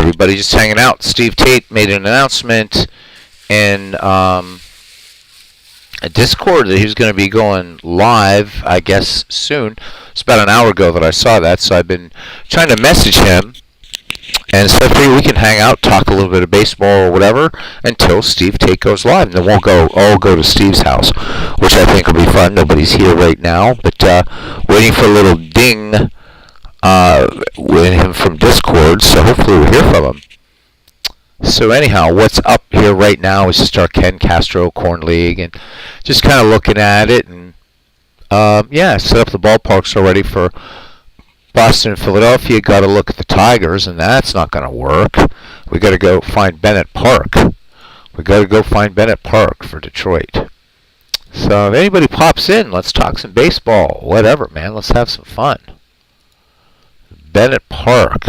everybody, just hanging out. Steve Tate made an announcement in a Discord that he was going to be going live, I guess, soon. It's about an hour ago that I saw that, so I've been trying to message him. And so we can hang out, talk a little bit of baseball or whatever until Steve Tate goes live. And then we'll all go to Steve's house, which I think will be fun. Nobody's here right now, but waiting for a little ding with him from Discord, so hopefully we'll hear from him. So anyhow, what's up here right now is just our Ken Castro Corn League, and just kind of looking at it, and yeah, set up the ballparks already for Boston and Philadelphia. Got to look at the Tigers, and that's not going to work. We got to go find Bennett Park. We got to go find Bennett Park for Detroit. So if anybody pops in, let's talk some baseball. Whatever, man. Let's have some fun. Bennett Park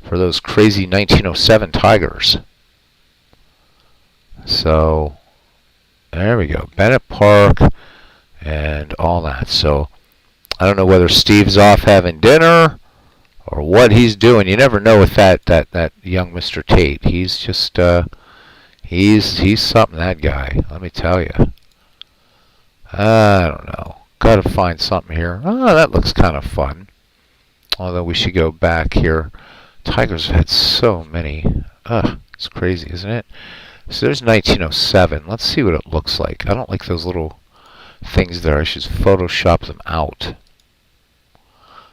for those crazy 1907 Tigers. So there we go. Bennett Park and all that. So I don't know whether Steve's off having dinner or what he's doing. You never know with that young Mr. Tate. He's just he's something, that guy. Let me tell you. I don't know. Got to find something here. Oh, that looks kind of fun. Although we should go back here. Tigers have had so many. It's crazy, isn't it? So there's 1907. Let's see what it looks like. I don't like those little things there. I should Photoshop them out.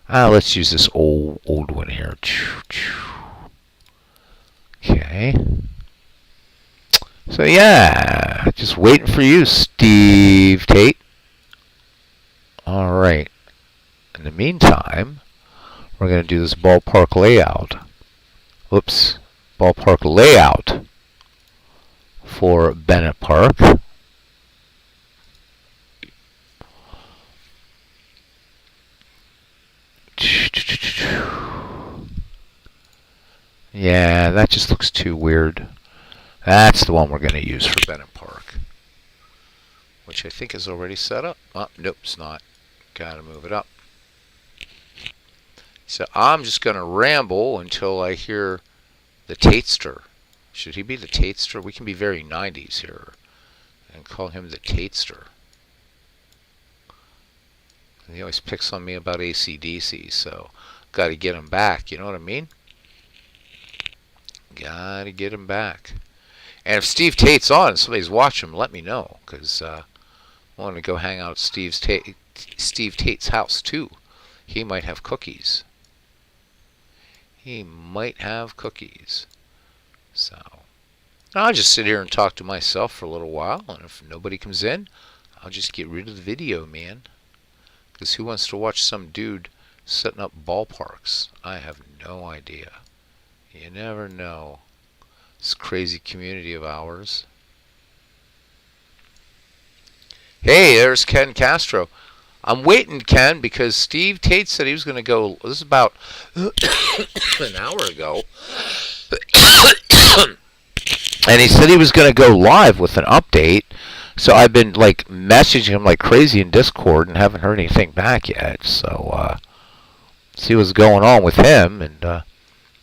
Let's use this old one here. Okay. So yeah, just waiting for you, Steve Tate. All right. In the meantime, we're going to do this ballpark layout. Whoops. Ballpark layout for Bennett Park. Yeah, that just looks too weird. That's the one we're going to use for Bennett Park, which I think is already set up. Oh, nope, it's not. Got to move it up. So I'm just going to ramble until I hear the Tatester. Should he be the Tatester? We can be very 90s here and call him the Tatester. And he always picks on me about AC/DC, so got to get him back. You know what I mean? Got to get him back. And if Steve Tate's on and somebody's watching him, let me know, because I want to go hang out at Steve Tate's house too. He might have cookies. He might have cookies. So I'll just sit here and talk to myself for a little while, and if nobody comes in, I'll just get rid of the video, man. Because who wants to watch some dude setting up ballparks? I have no idea. You never know. This crazy community of ours. Hey, there's Ken Castro. I'm waiting, Ken, because Steve Tate said he was going to go. This is about an hour ago. And he said he was going to go live with an update. So I've been like messaging him like crazy in Discord and haven't heard anything back yet. So see what's going on with him and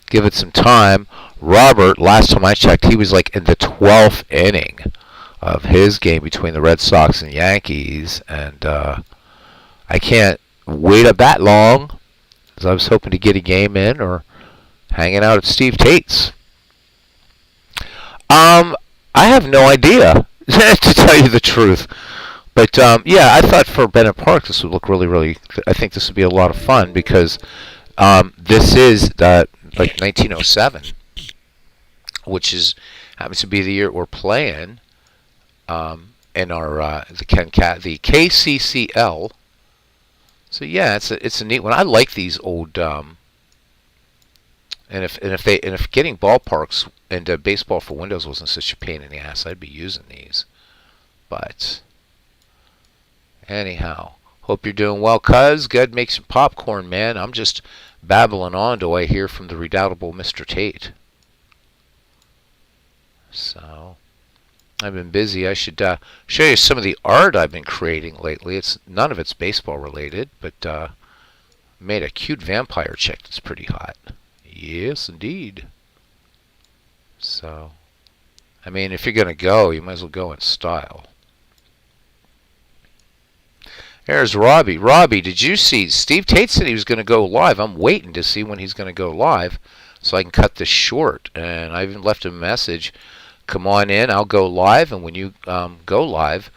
give it some time. Robert, last time I checked, he was like in the 12th inning of his game between the Red Sox and Yankees, and I can't wait up that long, because I was hoping to get a game in or hanging out at Steve Tate's. I have no idea, to tell you the truth. But yeah, I thought for Bennett Park this would look really, I think this would be a lot of fun, because this is like 1907, which happens to be the year we're playing in our the KCCL. So yeah, it's a neat one. I like these old and if getting ballparks into baseball for Windows wasn't such a pain in the ass, I'd be using these. But anyhow, hope you're doing well, cuz. Good, make some popcorn, man. I'm just babbling on till I hear from the redoubtable Mr. Tate. So I've been busy. I should show you some of the art I've been creating lately. None of it's baseball related, but made a cute vampire chick that's pretty hot. Yes, indeed. So, I mean, if you're going to go, you might as well go in style. There's Robbie. Robbie, did you see? Steve Tate said he was going to go live. I'm waiting to see when he's going to go live so I can cut this short. And I even left him a message. Come on in. I'll go live. And when you go live,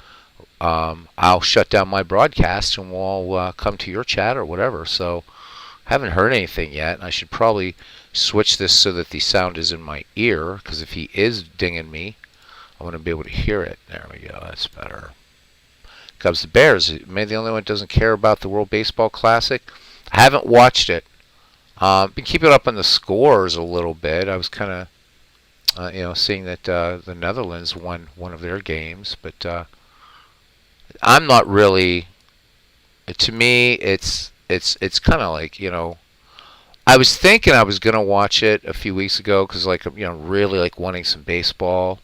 I'll shut down my broadcast and we'll come to your chat or whatever. So I haven't heard anything yet. I should probably switch this so that the sound is in my ear, because if he is dinging me, I want to be able to hear it. There we go. That's better. Cubs the Bears. Am I the only one that doesn't care about the World Baseball Classic? I haven't watched it. Been keeping up on the scores a little bit. I was kind of, seeing that the Netherlands won one of their games, but I'm not really. To me, it's kind of like, I was thinking I was gonna watch it a few weeks ago because really like wanting some baseball,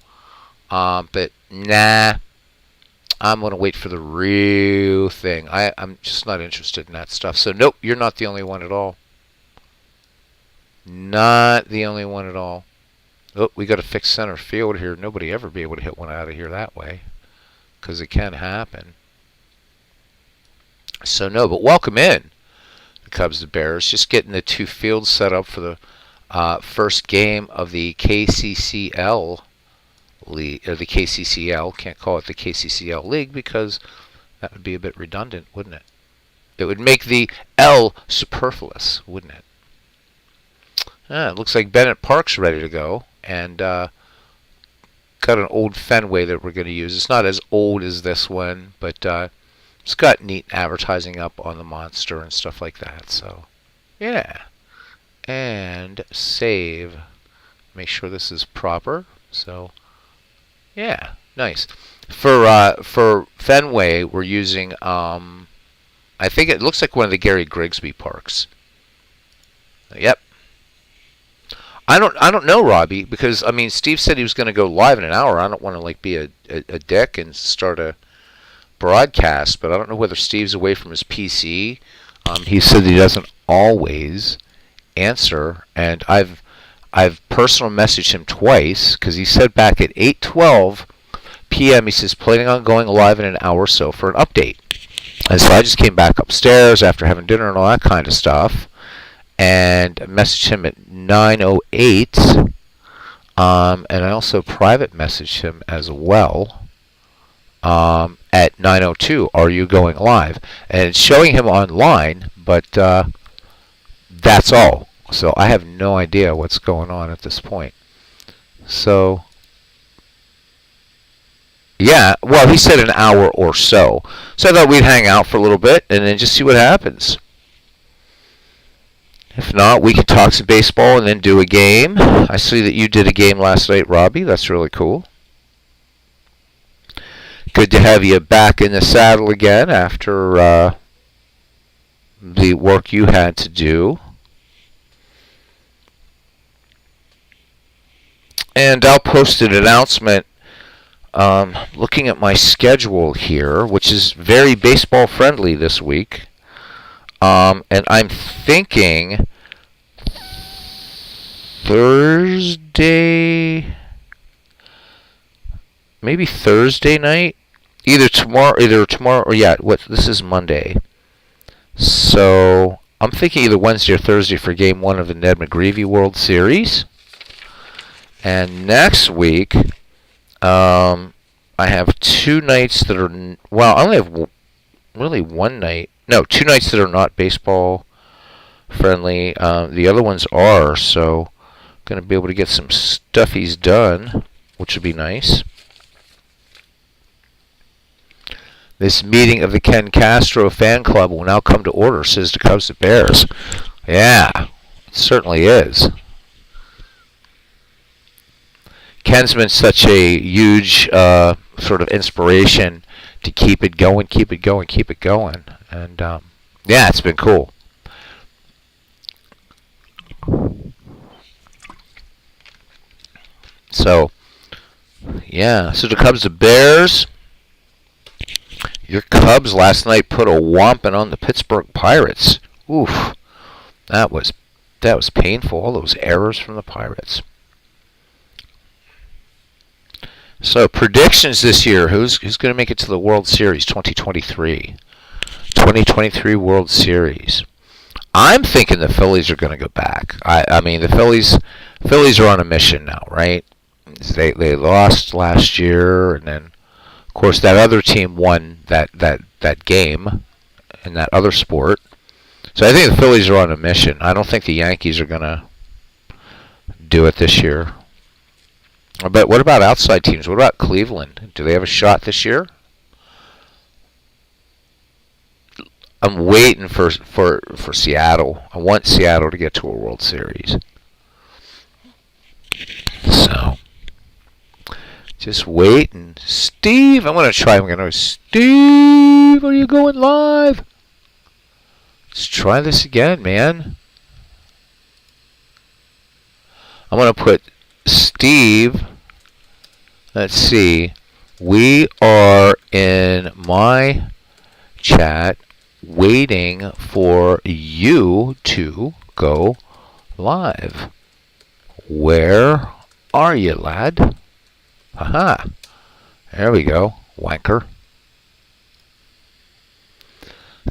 but nah. I'm going to wait for the real thing. I'm just not interested in that stuff. So, nope, you're not the only one at all. Not the only one at all. Oh, we got to fix center field here. Nobody ever be able to hit one out of here that way, because it can happen. So, no, but welcome in, the Cubs, the Bears. Just getting the two fields set up for the first game of the KCCL League, or the KCCL. Can't call it the KCCL League because that would be a bit redundant, wouldn't it? It would make the L superfluous, wouldn't it? It looks like Bennett Park's ready to go, and got an old Fenway that we're going to use. It's not as old as this one, but it's got neat advertising up on the Monster and stuff like that. So, yeah. And save. Make sure this is proper. So, yeah, nice. For Fenway, we're using I think it looks like one of the Gary Grigsby parks. Yep. I don't know, Robbie, because I mean Steve said he was going to go live in an hour. I don't want to be a dick and start a broadcast, but I don't know whether Steve's away from his PC. He said that he doesn't always answer, and I've personal messaged him twice because he said back at 8:12 p.m. he says planning on going live in an hour or so for an update. And so I just came back upstairs after having dinner and all that kind of stuff, and messaged him at 9:08. And I also private messaged him as well at 9:02. Are you going live? And it's showing him online, but that's all. So I have no idea what's going on at this point. So, yeah, well, he said an hour or so. So I thought we'd hang out for a little bit and then just see what happens. If not, we could talk some baseball and then do a game. I see that you did a game last night, Robbie. That's really cool. Good to have you back in the saddle again after the work you had to do. And I'll post an announcement looking at my schedule here, which is very baseball friendly this week. And I'm thinking Thursday, maybe Thursday night, either tomorrow or this is Monday. So I'm thinking either Wednesday or Thursday for Game 1 of the Ned McGreevy World Series. And next week, I have two nights that are, well, I only have really one night. No, two nights that are not baseball friendly. The other ones are, so I'm going to be able to get some stuffies done, which would be nice. This meeting of the Ken Castro fan club will now come to order, says the Cubs and Bears. Yeah, it certainly is. Ken's been such a huge sort of inspiration to keep it going. And, yeah, it's been cool. So, yeah. So the Cubs, the Bears. Your Cubs last night put a whomping on the Pittsburgh Pirates. Oof. That was painful. All those errors from the Pirates. So predictions this year. Who's going to make it to the World Series 2023? 2023 World Series. I'm thinking the Phillies are going to go back. I mean the Phillies are on a mission now, right? They lost last year, and then of course that other team won that game in that other sport. So I think the Phillies are on a mission. I don't think the Yankees are going to do it this year. But what about outside teams? What about Cleveland? Do they have a shot this year? I'm waiting for Seattle. I want Seattle to get to a World Series. So, just wait. And Steve, I'm going to try. I'm going to Steve, are you going live? Let's try this again, man. I'm going to put Steve. Let's see. We are in my chat waiting for you to go live. Where are you, lad? Haha. There we go. Wanker.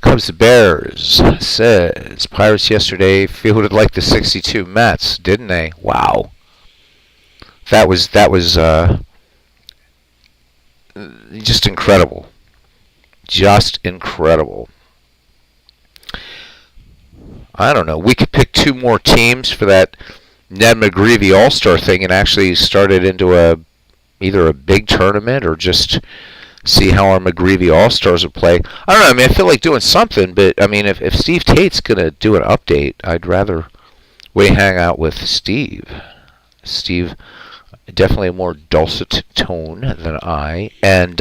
Cubs the Bears says Pirates yesterday fielded like the 62 Mets, didn't they? Wow. That was just incredible. Just incredible. I don't know. We could pick two more teams for that Ned McGreevy All-Star thing and actually start it into either a big tournament or just see how our McGreevy All-Stars would play. I don't know. I mean, I feel like doing something, but I mean, if Steve Tate's going to do an update, I'd rather hang out with Steve. Steve, definitely a more dulcet tone than I, and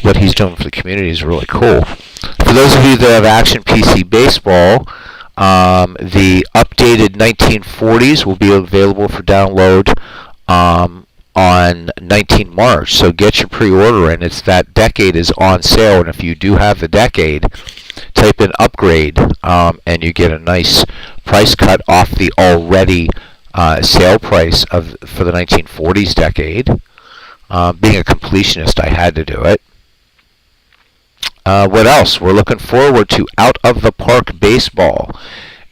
what he's doing for the community is really cool. For those of you that have Action PC Baseball, the updated 1940s will be available for download on 19 March. So get your pre-order in. It's that decade is on sale, and if you do have the decade, type in upgrade, and you get a nice price cut off the already sale price for the 1940s decade. Being a completionist, I had to do it. What else? We're looking forward to Out of the Park Baseball.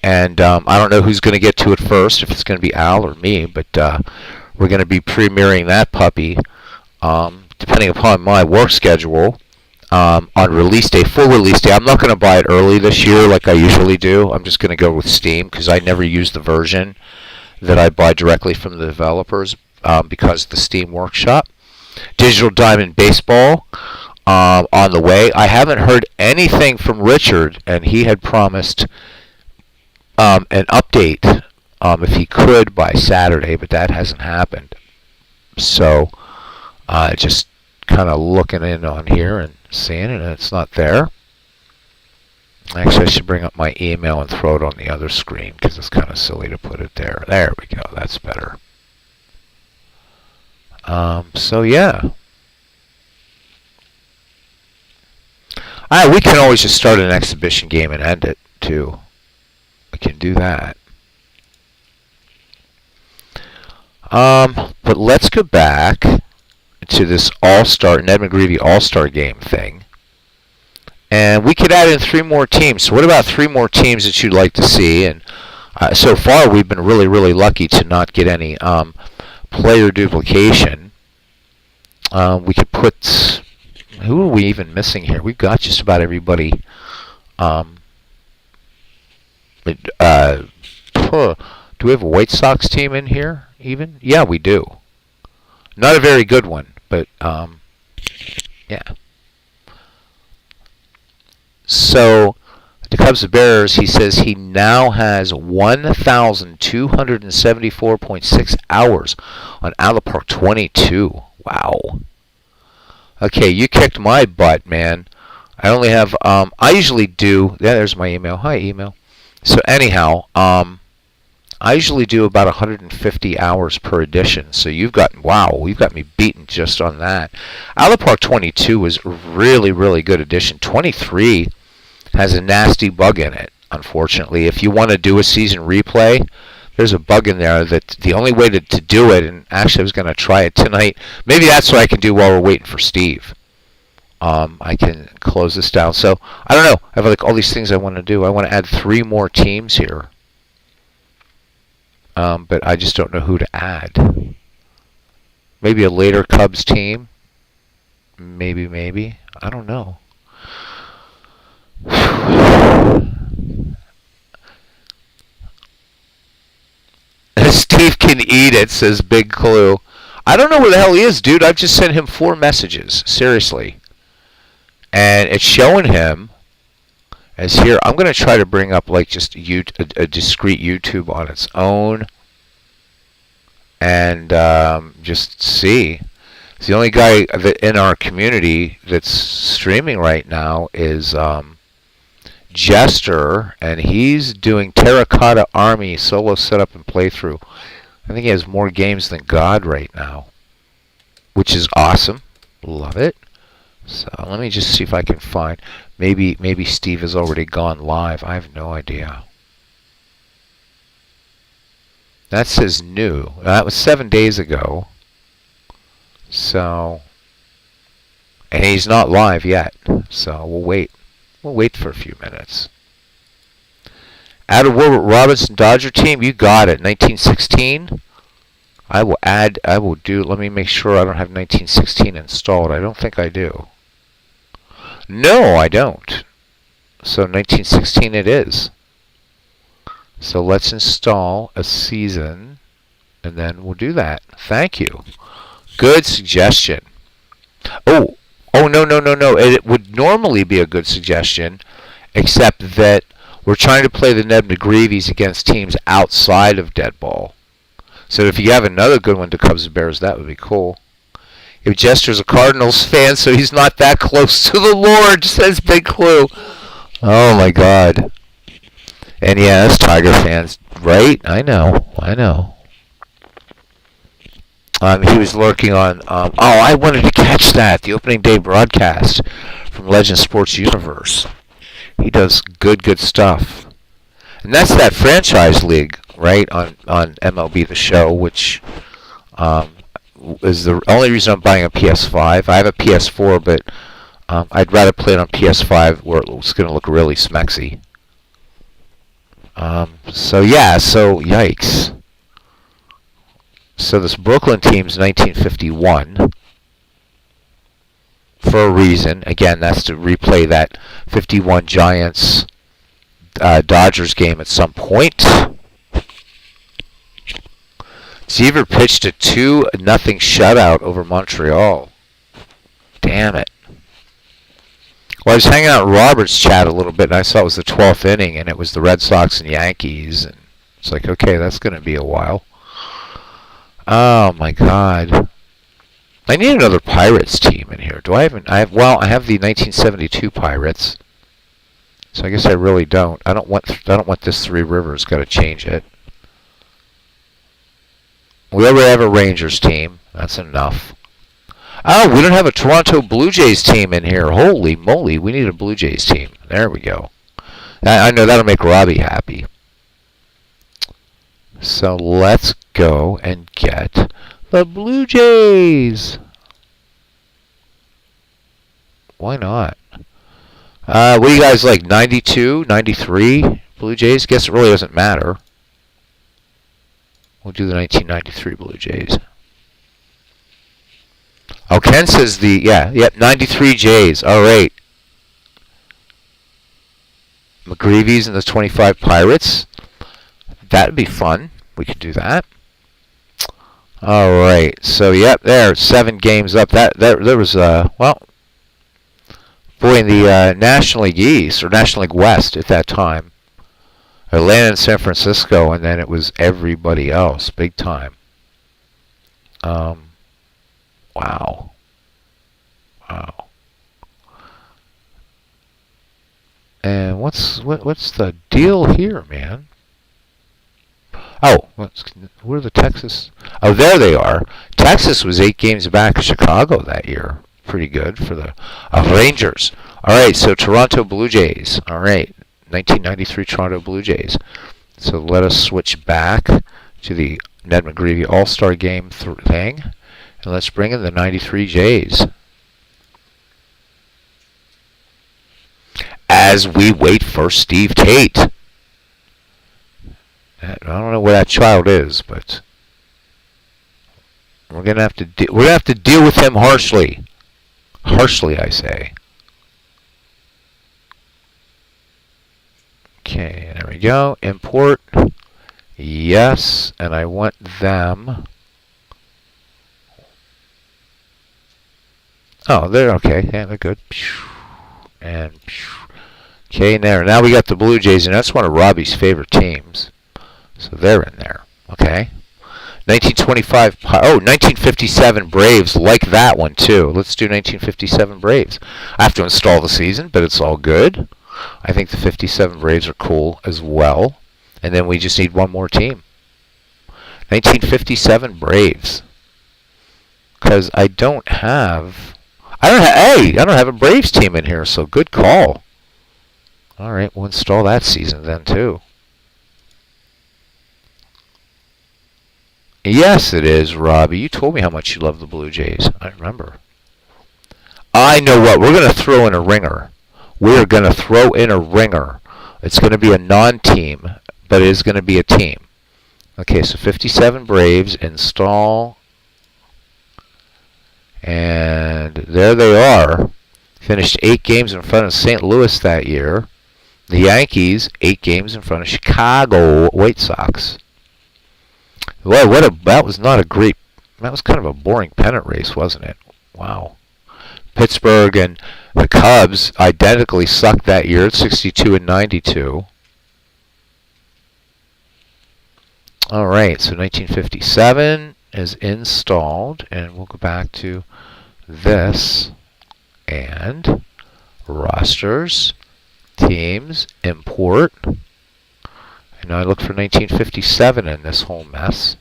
And I don't know who's going to get to it first, if it's going to be Al or me, but we're going to be premiering that puppy, depending upon my work schedule, on release day, full release day. I'm not going to buy it early this year like I usually do. I'm just going to go with Steam because I never use the version that I buy directly from the developers because of the Steam Workshop. Digital Diamond Baseball on the way. I haven't heard anything from Richard, and he had promised an update if he could by Saturday, but that hasn't happened. So just kind of looking in on here and seeing it, and it's not there. Actually, I should bring up my email and throw it on the other screen because it's kind of silly to put it there. There we go. That's better. So yeah. We can always just start an exhibition game and end it too. We can do that. But let's go back to this All-Star, Ned McGreevy All-Star game thing. And we could add in 3 more teams. So what about 3 more teams that you'd like to see? And so far we've been really, really lucky to not get any player duplication. We could put... Who are we even missing here? We've got just about everybody. Do we have a White Sox team in here even? Yeah, we do. Not a very good one, but yeah. So the Cubs and Bears, he says he now has 1,274.6 hours on Out of the Park 22. Wow. Okay, you kicked my butt, man. I only have, I usually do, yeah, there's my email. Hi, email. So anyhow, I usually do about 150 hours per edition. So you've got, wow, you've got me beaten just on that. Out of the Park 22 was really, really good edition. 23 has a nasty bug in it, unfortunately. If you want to do a season replay, there's a bug in there that the only way to do it, and actually I was going to try it tonight. Maybe that's what I can do while we're waiting for Steve. I can close this down. So I don't know. I have like all these things I want to do. I want to add 3 more teams here, but I just don't know who to add. Maybe a later Cubs team. Maybe. I don't know. Steve can eat it, says Big Clue. I don't know where the hell he is, dude. I've just sent him 4 messages. Seriously. And it's showing him as here. I'm going to try to bring up like just a discrete YouTube on its own. And just see. The only guy that in our community that's streaming right now is Jester, and he's doing Terracotta Army solo setup and playthrough. I think he has more games than God right now, which is awesome. Love it. So let me just see if I can find. Maybe Steve has already gone live. I have no idea. That says new. That was 7 days ago. So, and he's not live yet. So we'll wait. We'll wait for a few minutes. Add a Wilbert Robinson Dodger team. You got it. 1916. I will do. Let me make sure I don't have 1916 installed. I don't think I do. No, I don't. So 1916 it is. So let's install a season, and then we'll do that. Thank you. Good suggestion. Oh, no. It would normally be a good suggestion, except that we're trying to play the Ned McGreevies against teams outside of Dead Ball. So if you have another good one to Cubs and Bears, that would be cool. If Jester's a Cardinals fan, so he's not that close to the Lord, says Big Clue. Oh, my God. And yeah, us Tiger fans, right? I know. He was lurking on. I wanted to catch that, the opening day broadcast from Legend Sports Universe. He does good stuff, and that's that franchise league, right? On MLB The Show, which is the only reason I'm buying a PS5. I have a PS4, but I'd rather play it on PS5 where it's going to look really smexy. So yikes. So this Brooklyn team's 1951 for a reason. Again, that's to replay that 51 Giants Dodgers game at some point. Seaver pitched a 2-0 shutout over Montreal. Damn it. Well, I was hanging out in Robert's chat a little bit, and I saw it was the 12th inning, and it was the Red Sox and Yankees, and it's like, okay, that's going to be a while. Oh my God! I need another Pirates team in here. Do I have? I have the 1972 Pirates. So I guess I really don't. I don't want this Three Rivers. Got to change it. We already have a Rangers team. That's enough. Oh, we don't have a Toronto Blue Jays team in here. Holy moly! We need a Blue Jays team. There we go. I know that'll make Robbie happy. So let's go and get the Blue Jays. Why not? What do you guys like? 92, 93 Blue Jays? Guess it really doesn't matter. We'll do the 1993 Blue Jays. Oh, Ken says 93 Jays. All right. McGreevy's and the 25 Pirates. That'd be fun. We could do that. All right. So, yep, there, 7 games up. There was in the National League East or National League West at that time, Atlanta and San Francisco, and then it was everybody else, big time. Wow. And what's the deal here, man? Oh, where are the Texas? Oh, there they are. Texas was 8 games back of Chicago that year. Pretty good for the Rangers. All right, so Toronto Blue Jays. All right, 1993 Toronto Blue Jays. So let us switch back to the Ned McGreevy All-Star Game thing. And let's bring in the 93 Jays. As we wait for Steve Tate. I don't know where that child is, but we're gonna have to deal with him harshly. Harshly, I say. Okay, there we go. Import. Yes, and I want them. Oh, they're okay. Yeah, they're good. And okay, now we got the Blue Jays, and that's one of Robbie's favorite teams. So they're in there. Okay. 1957 Braves, like that one too. Let's do 1957 Braves. I have to install the season, but it's all good. I think the 57 Braves are cool as well. And then we just need one more team. 1957 Braves. Because I don't have a Braves team in here, so good call. All right, we'll install that season then too. Yes, it is, Robbie. You told me how much you love the Blue Jays. I remember. I know what. We're going to throw in a ringer. We're going to throw in a ringer. It's going to be a non-team, but it is going to be a team. Okay, so 57 Braves, install. And there they are. Finished 8 games in front of St. Louis that year. The Yankees, 8 games in front of Chicago White Sox. Well, that was not a great. That was kind of a boring pennant race, wasn't it? Wow. Pittsburgh and the Cubs identically sucked that year at 62 and 92. All right, so 1957 is installed, and we'll go back to this and rosters, teams, import. And now I look for 1957 in this whole mess.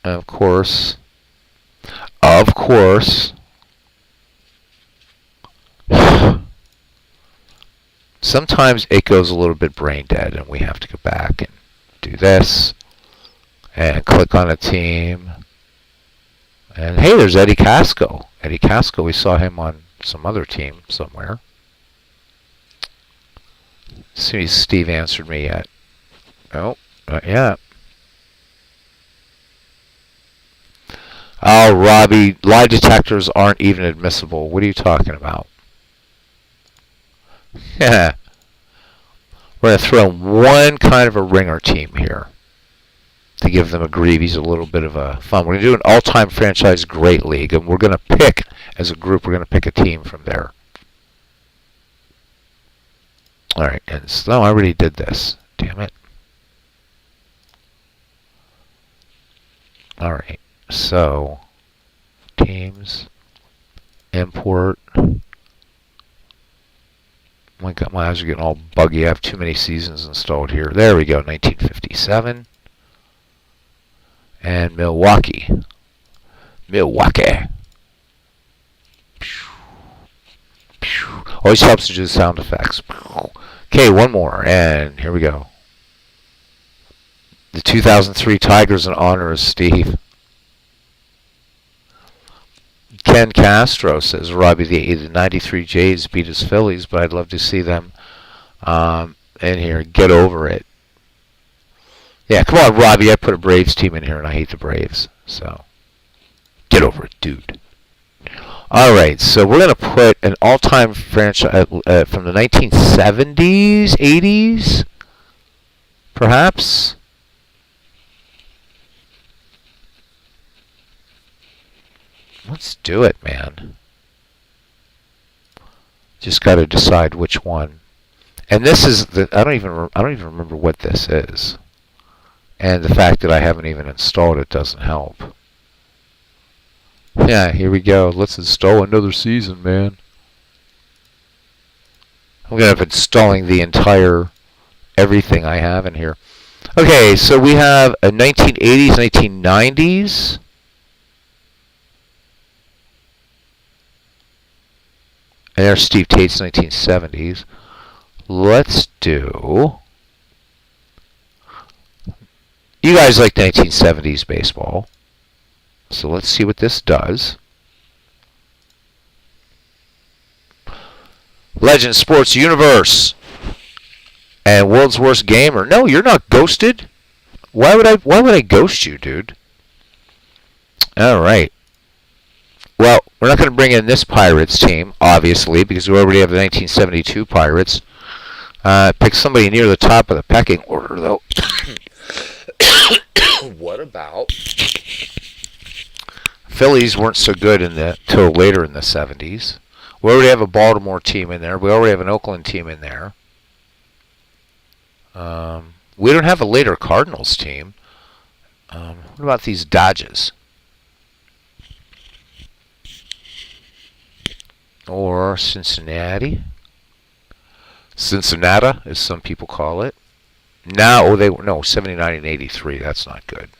And of course, sometimes it goes a little bit brain dead and we have to go back and do this and click on a team. And hey, there's Eddie Casco. Eddie Casco, we saw him on some other team somewhere. See if Steve answered me yet. Oh, not yet. Oh, Robbie, lie detectors aren't even admissible. What are you talking about? Yeah. We're going to throw in one kind of a ringer team here to give them a Greavies a little bit of a fun. We're going to do an all-time franchise great league, and we're going to pick, as a group, we're going to pick a team from there. All right, and so I already did this. Damn it. All right, so teams, import. My God, my eyes are getting all buggy. I have too many seasons installed here. There we go, 1957. And Milwaukee. Always helps to do the sound effects. Okay, one more, and here we go. The 2003 Tigers in honor of Steve. Ken Castro says, Robbie, the 93 Jays beat his Phillies, but I'd love to see them in here. Get over it. Yeah, come on, Robbie. I put a Braves team in here, and I hate the Braves. So, get over it, dude. All right, so we're going to put an all-time franchise from the 1970s, 80s, perhaps. Let's do it, man. Just got to decide which one. And this is the I don't even remember what this is. And the fact that I haven't even installed it doesn't help. Yeah, here we go. Let's install another season, man. I'm going to be installing the entire everything I have in here. Okay, so we have a 1980s, 1990s. And there's Steve Tate's 1970s. Let's do... You guys like 1970s baseball. So let's see what this does. Legend Sports Universe. And World's Worst Gamer. No, you're not ghosted. Why would I ghost you, dude? Alright. Well, we're not going to bring in this Pirates team, obviously, because we already have the 1972 Pirates. Pick somebody near the top of the pecking order, though. What about... Phillies weren't so good till later in the 70s. We already have a Baltimore team in there. We already have an Oakland team in there. We don't have a later Cardinals team. What about these Dodgers? Or Cincinnati? Cincinnati, as some people call it. No, 79 and 83. That's not good.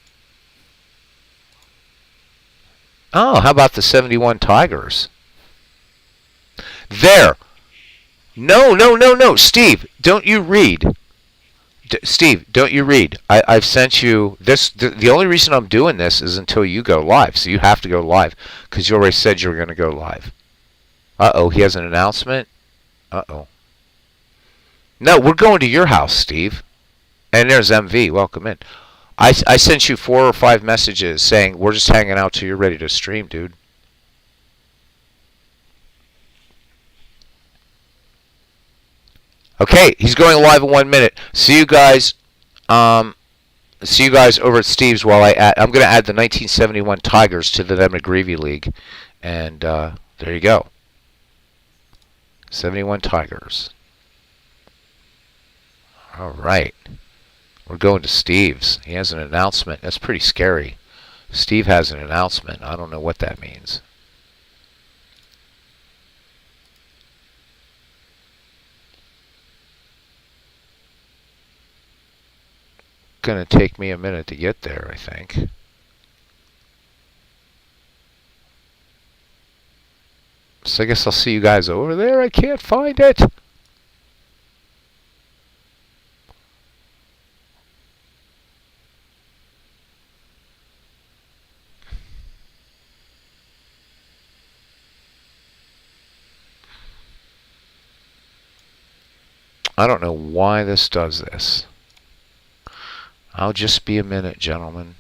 Oh, how about the 71 Tigers? There. No. Steve, don't you read. Steve, don't you read. I've sent you this. The only reason I'm doing this is until you go live. So you have to go live because you already said you were going to go live. Uh-oh, he has an announcement. Uh-oh. No, we're going to your house, Steve. And there's MV. Welcome in. I sent you 4 or 5 messages saying we're just hanging out till you're ready to stream, dude. Okay, he's going live in 1 minute. See you guys. See you guys over at Steve's while I'm going to add the 1971 Tigers to the McGreevy League, and there you go. 71 Tigers. All right. We're going to Steve's. He has an announcement. That's pretty scary. Steve has an announcement. I don't know what that means. Gonna take me a minute to get there, I think. So I guess I'll see you guys over there. I can't find it. I don't know why this does this. I'll just be a minute, gentlemen.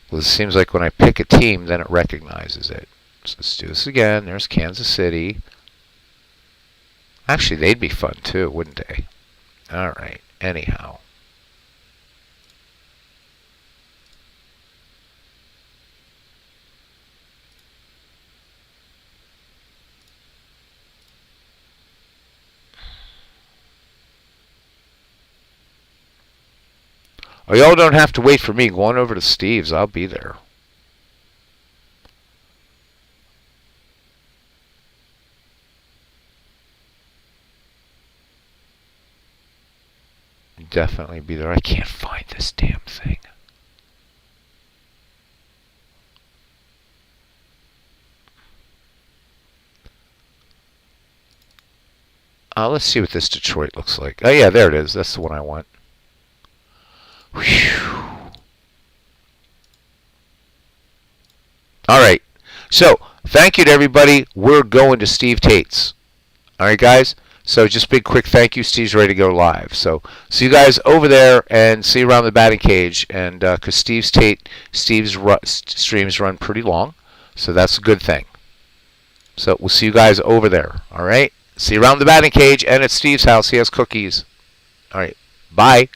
Well, it seems like when I pick a team, then it recognizes it. So let's do this again. There's Kansas City. Actually, they'd be fun too, wouldn't they? All right. Anyhow. Oh, y'all don't have to wait for me. Go on over to Steve's. I'll be there. Definitely be there. I can't find this damn thing. Let's see what this Detroit looks like. Oh, yeah, there it is. That's the one I want. Whew. All right. So, thank you to everybody. We're going to Steve Tate's. All right, guys? So, just big quick thank you. Steve's ready to go live. So, see you guys over there and see you around the batting cage. And because Steve's streams run pretty long, so that's a good thing. So, we'll see you guys over there. All right? See you around the batting cage and at Steve's house. He has cookies. All right. Bye.